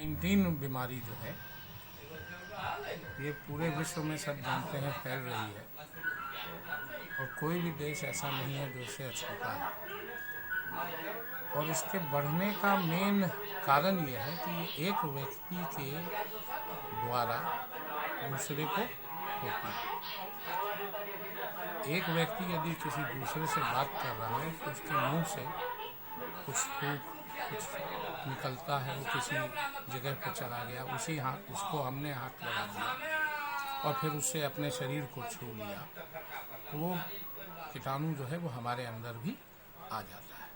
19 बीमारी जो है ये पूरे विश्व में सब जानते हैं फैल रही है और कोई भी देश ऐसा नहीं है जो इसे अछूता है। और इसके बढ़ने का मेन कारण ये है कि ये एक व्यक्ति के द्वारा दूसरे को होती है। एक व्यक्ति यदि किसी दूसरे से बात कर रहा है तो उसके मुंह से कुछ थूक कुछ निकलता है, वो किसी जगह पर चला गया, उसको हमने हाथ लगा दिया और फिर उससे अपने शरीर को छू लिया तो वो कीटाणु जो है वो हमारे अंदर भी आ जाता है।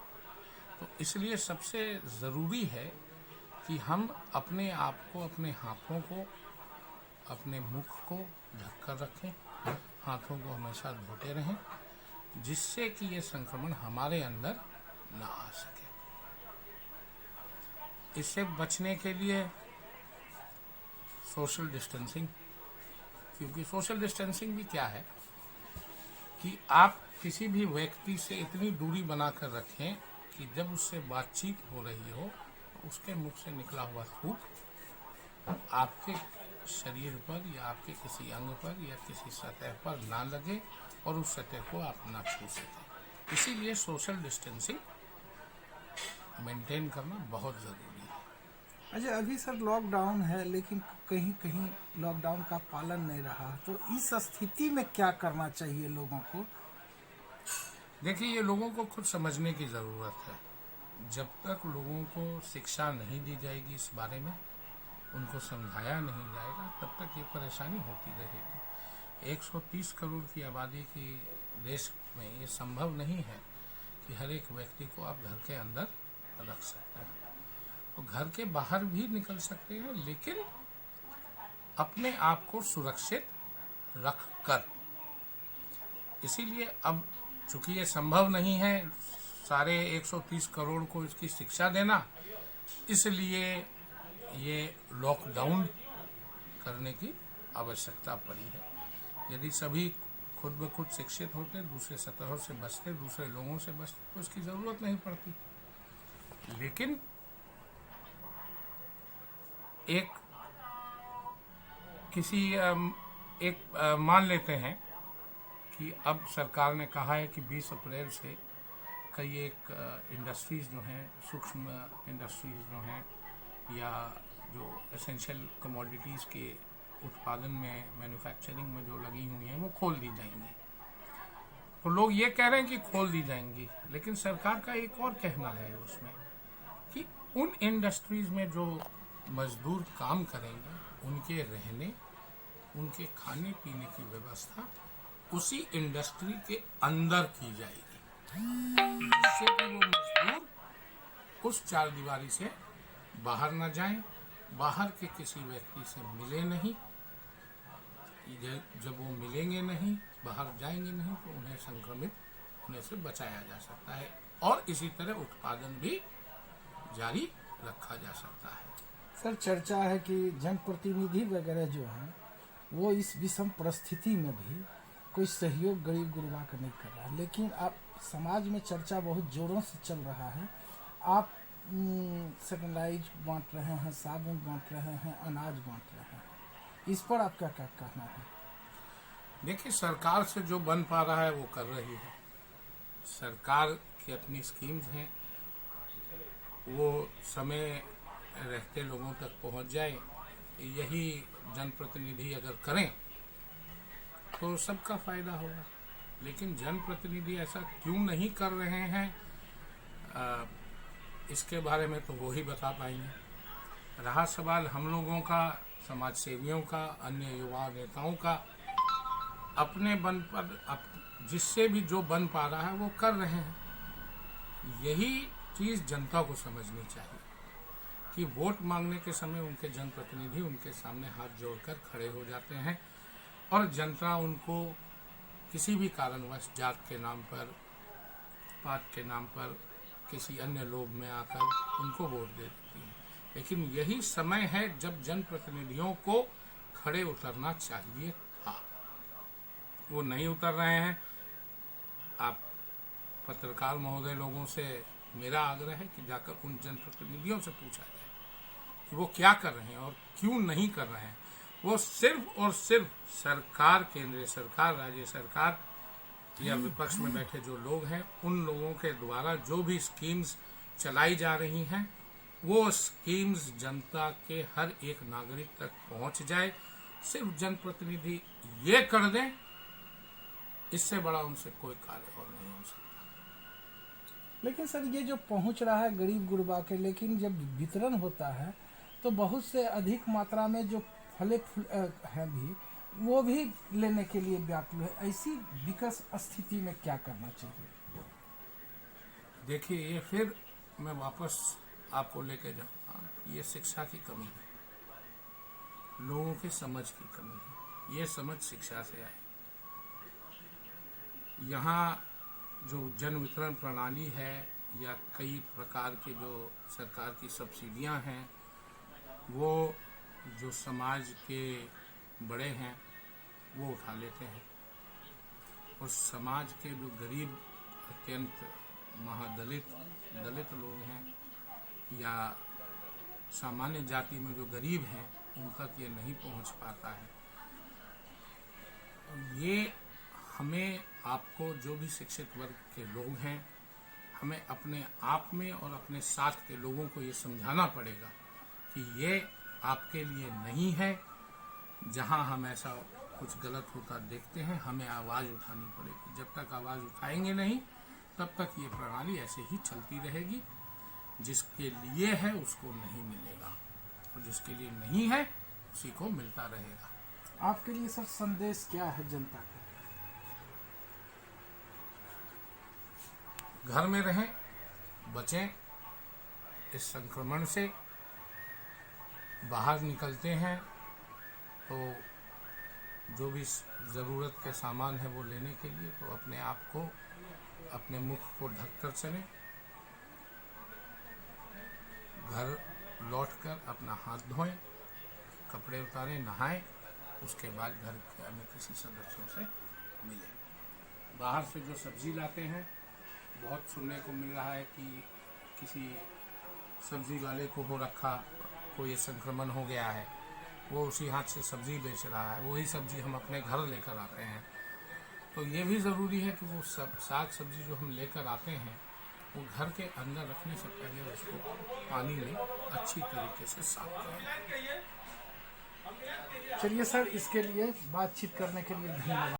तो इसलिए सबसे ज़रूरी है कि हम अपने आप को, अपने हाथों को, अपने मुख को ढक कर रखें, हाथों को हमेशा धोते रहें, जिससे कि ये संक्रमण हमारे अंदर ना आ सके। इससे बचने के लिए सोशल डिस्टेंसिंग, क्योंकि सोशल डिस्टेंसिंग भी क्या है कि आप किसी भी व्यक्ति से इतनी दूरी बनाकर रखें कि जब उससे बातचीत हो रही हो तो उसके मुख से निकला हुआ थूक आपके शरीर पर या आपके किसी अंग पर या किसी सतह पर ना लगे और उस सतह को आप ना छू सकें। इसीलिए सोशल डिस्टेंसिंग मेंटेन करना बहुत ज़रूरी है। अच्छा, अभी सर लॉकडाउन है लेकिन कहीं कहीं लॉकडाउन का पालन नहीं रहा, तो इस स्थिति में क्या करना चाहिए लोगों को? देखिए, ये लोगों को खुद समझने की ज़रूरत है। जब तक लोगों को शिक्षा नहीं दी जाएगी इस बारे में, उनको समझाया नहीं जाएगा, तब तक ये परेशानी होती रहेगी। 130 करोड़ की आबादी की देश में ये संभव नहीं है कि हर एक व्यक्ति को आप घर के अंदर रख सकते हैं। तो घर के बाहर भी निकल सकते हैं, लेकिन अपने आप को सुरक्षित रख कर। इसीलिए अब चूंकि ये संभव नहीं है सारे 130 करोड़ को इसकी शिक्षा देना, इसलिए ये लॉकडाउन करने की आवश्यकता पड़ी है। यदि सभी खुद ब खुद शिक्षित होते, दूसरे सतहों से बचते, दूसरे लोगों से बचते, तो इसकी ज़रूरत नहीं पड़ती। लेकिन मान लेते हैं कि अब सरकार ने कहा है कि 20 अप्रैल से कई एक इंडस्ट्रीज़ जो हैं, सूक्ष्म इंडस्ट्रीज़ जो हैं या जो एसेंशियल कमोडिटीज़ के उत्पादन में, मैन्युफैक्चरिंग में जो लगी हुई हैं, वो खोल दी जाएंगी। तो लोग ये कह रहे हैं कि खोल दी जाएंगी, लेकिन सरकार का एक और कहना है उसमें कि उन इंडस्ट्रीज़ में जो मजदूर काम करेंगे, उनके रहने, उनके खाने पीने की व्यवस्था उसी इंडस्ट्री के अंदर की जाएगी, जिससे कि वो मजदूर उस चार दीवारी से बाहर न जाएं, बाहर के किसी व्यक्ति से मिले नहीं। जब वो मिलेंगे नहीं, बाहर जाएंगे नहीं, तो उन्हें संक्रमित होने से बचाया जा सकता है और इसी तरह उत्पादन भी जारी रखा जा सकता है। सर, चर्चा है कि जनप्रतिनिधि वगैरह जो हैं वो इस विषम परिस्थिति में भी कोई सहयोग गरीब गुरबा का नहीं कर रहा है, लेकिन आप समाज में चर्चा बहुत जोरों से चल रहा है। आप सैनिटाइज बांट रहे हैं, साबुन बांट रहे हैं, अनाज बांट रहे हैं, इस पर आपका क्या कहना है? देखिए, सरकार से जो बन पा रहा है वो कर रही है। सरकार की अपनी स्कीम्स हैं, वो समय रहते लोगों तक पहुंच जाए, यही जनप्रतिनिधि अगर करें तो सबका फायदा होगा। लेकिन जनप्रतिनिधि ऐसा क्यों नहीं कर रहे हैं, इसके बारे में तो वो ही बता पाएंगे। रहा सवाल हम लोगों का, समाज सेवियों का, अन्य युवा नेताओं का, अपने बन पर जिससे भी जो बन पा रहा है वो कर रहे हैं। यही चीज़ जनता को समझनी चाहिए कि वोट मांगने के समय उनके जनप्रतिनिधि उनके सामने हाथ जोड़कर खड़े हो जाते हैं और जनता उनको किसी भी कारणवश जात के नाम पर, पात के नाम पर, किसी अन्य लोभ में आकर उनको वोट दे देती है। लेकिन यही समय है जब जनप्रतिनिधियों को खड़े उतरना चाहिए था। वो नहीं उतर रहे हैं। आप पत्रकार महोदय लोगों से मेरा आग्रह है कि जाकर उन जनप्रतिनिधियों से पूछा जाए कि वो क्या कर रहे हैं और क्यों नहीं कर रहे हैं। वो सिर्फ और सिर्फ सरकार, केंद्रीय सरकार, राज्य सरकार या विपक्ष में बैठे जो लोग हैं, उन लोगों के द्वारा जो भी स्कीम्स चलाई जा रही हैं, वो स्कीम्स जनता के हर एक नागरिक तक पहुंच जाए। सिर्फ जनप्रतिनिधि ये कर दें, इससे बड़ा उनसे कोई कार्य और नहीं हो सकता। लेकिन सर, ये जो पहुंच रहा है गरीब गुरबा के, लेकिन जब वितरण होता है तो बहुत से अधिक मात्रा में जो फले हैं भी, वो भी लेने के लिए व्याकुल है। ऐसी विकट स्थिति में क्या करना चाहिए? देखिए, ये फिर मैं वापस आपको लेके जाऊंगा, ये शिक्षा की कमी है, लोगों के समझ की कमी है। ये समझ शिक्षा से आए। यहाँ जो जन वितरण प्रणाली है या कई प्रकार के जो सरकार की सब्सिडियां हैं, वो जो समाज के बड़े हैं वो उठा लेते हैं, और समाज के जो गरीब, अत्यंत दलित लोग हैं या सामान्य जाति में जो गरीब हैं, उन तक ये नहीं पहुंच पाता है। ये हमें, आपको, जो भी शिक्षित वर्ग के लोग हैं, हमें अपने आप में और अपने साथ के लोगों को ये समझाना पड़ेगा कि ये आपके लिए नहीं है। जहां हम ऐसा कुछ गलत होता देखते हैं, हमें आवाज़ उठानी पड़ेगी। जब तक आवाज़ उठाएंगे नहीं, तब तक ये प्रणाली ऐसे ही चलती रहेगी। जिसके लिए है उसको नहीं मिलेगा, और जिसके लिए नहीं है उसी को मिलता रहेगा। आपके लिए सर संदेश क्या है जनता का? घर में रहें, बचें इस संक्रमण से। बाहर निकलते हैं तो जो भी ज़रूरत के सामान है वो लेने के लिए, तो अपने आप को, अपने मुख को ढककर चलें। घर लौटकर अपना हाथ धोएं, कपड़े उतारें, नहाएं, उसके बाद घर के अन्य किसी सदस्यों से मिलें। बाहर से जो सब्जी लाते हैं, बहुत सुनने को मिल रहा है कि किसी सब्जी वाले को हो रखा, को ये संक्रमण हो गया है, वो उसी हाथ से सब्जी बेच रहा है, वही सब्जी हम अपने घर लेकर आते हैं। तो ये भी ज़रूरी है कि वो सब साग सब्जी जो हम लेकर आते हैं, वो घर के अंदर रखने से पहले उसको पानी में अच्छी तरीके से साफ करें। चलिए सर, इसके लिए बातचीत करने के लिए धन्यवाद।